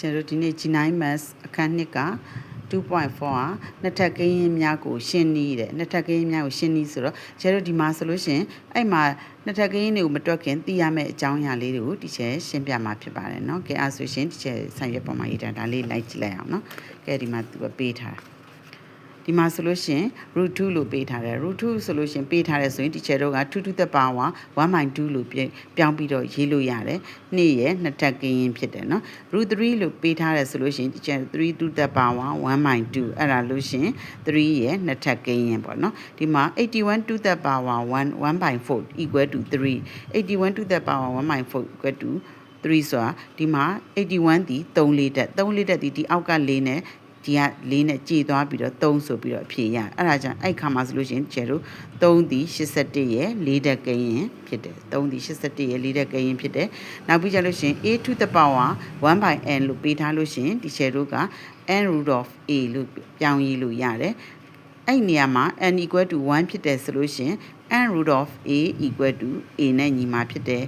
teacher တို့ဒီနေ့ G9 maths အခန်း2က 2.4 อ่ะနှစ်ထပ်ကိန်းရင်းများကိုရှင်းနည်းတဲ့နှစ်ထပ်ကိန်းရင်းများကိုရှင်းနည်းဆိုတော့ teacher တို့ဒီမှာဆိုလို့ရှင်အဲ့မှာနှစ်ထပ်ကိန်းရင်းတွေကိုမတွက်ခင်သိရမယ့်အကြောင်းအရာလေးတွေကို teacher ရှင်းပြမှာဖြစ်ပါတယ်เนาะကဲအဲ့ဆိုရှင် teacher ဆံရွက်ပေါ်မှာရေးထားဒါလေးလိုက်ကြည့်လိုက်အောင်เนาะကဲဒီမှာသူကပေးထားဒီမှာဆိုလို့ရှင် root 2လို့ပေးထားတယ် root 2ဆိုလို့ရှင်ပေးထားတယ်ဆိုရင် teacher တို့က2 to the power 1/2လို့ပြောင်းပြီးတော့ရေးလို့ရတယ်နေ့ရဲ့နှစ်ထပ်ကိန်းရင်းဖြစ်တယ်เนาะ root 3လို့ပေးထားတယ်ဆိုလို့ရှင် teacher 3 to the power 1/2အဲ့ဒါလို့ရှင်3ရဲ့နှစ်ထပ်ကိန်းရင်းပေါ့เนาะဒီမှာ81 to the power 1/4 equal to 3 81 to the power 1/4 equal to 3ဆိုတာဒီမှာ81ဒီ3လေးတက်3လေးတက်ဒီအောက်က4နဲ့ဒီက4နဲ့ကြည်သွားပြီးတော့3ဆိုပြီးတော့ဖြေရအဲ့ဒါကြောင့်အဲ့ခါမှာဆိုလို့ရှိရင်ကျဲတို့3ဒီ81ရဲ့4တက်ကိန်းရင်ဖြစ်တယ်3ဒီ81ရဲ့4တက်ကိန်းရင်ဖြစ်တယ်နောက်ပြီးကြလို့ရှိရင် a to the power 1/n လို့ပေးထားလို့ရှိရင်ဒီကျဲတို့က n root of a လို့ပြောင်းရေးလို့ရတယ်အဲ့နေရာမှာ n equal to 1ဖြစ်တယ်ဆိုလို့ရှိရင် n root of a equal to a နဲ့ညီမှာဖြစ်တယ်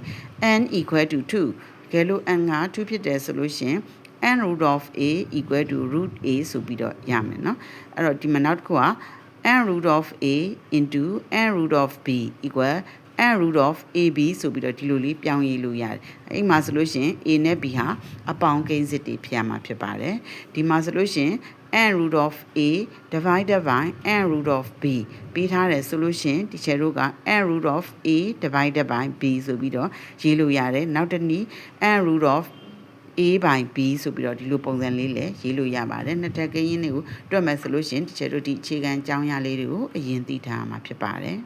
n equal to 2ကဲလို့ n က2ဖြစ်တယ်ဆိုလို့ရှိရင်n root of a equal to root a ဆိုပြီးတော့ရမယ်เนาะအဲ့တော့ဒီမှာနောက်တစ်ခုက n root of a into n root of b equal n root of ab ဆိုပြီးတော့ဒီလိုလေးပြောင်းရေးလို့ရတယ်အဲ့မှာဆိုလို့ရှိရင် a နဲ့ b ဟာအပေါင်းကိန်းစစ်တွေဖြစ်ရမှာဖြစ်ပါတယ်ဒီမှာဆိုလို့ရှိရင်n root of a divided by n root of b ပေးထားတယ်ဆိုလို့ရှိရင်ဒီချေတို့က n root of a divided by b ဆိုပြီးတော့ရေးလို့ရတယ်နောက်တစ်နည်း n root of a by b ဆိုပြီးတော့ဒီလိုပုံစံလေးလည်းရေးလို့ရပါတယ်နှစ်ထပ်ကိန်းရင်းတွေကိုတွက်မယ်ဆိုလို့ရှိရင်ဒီချေတို့ဒီအခြေခံအကြောင်းအရာလေးတွေကိုအရင်သိထားမှာဖြစ်ပါတယ်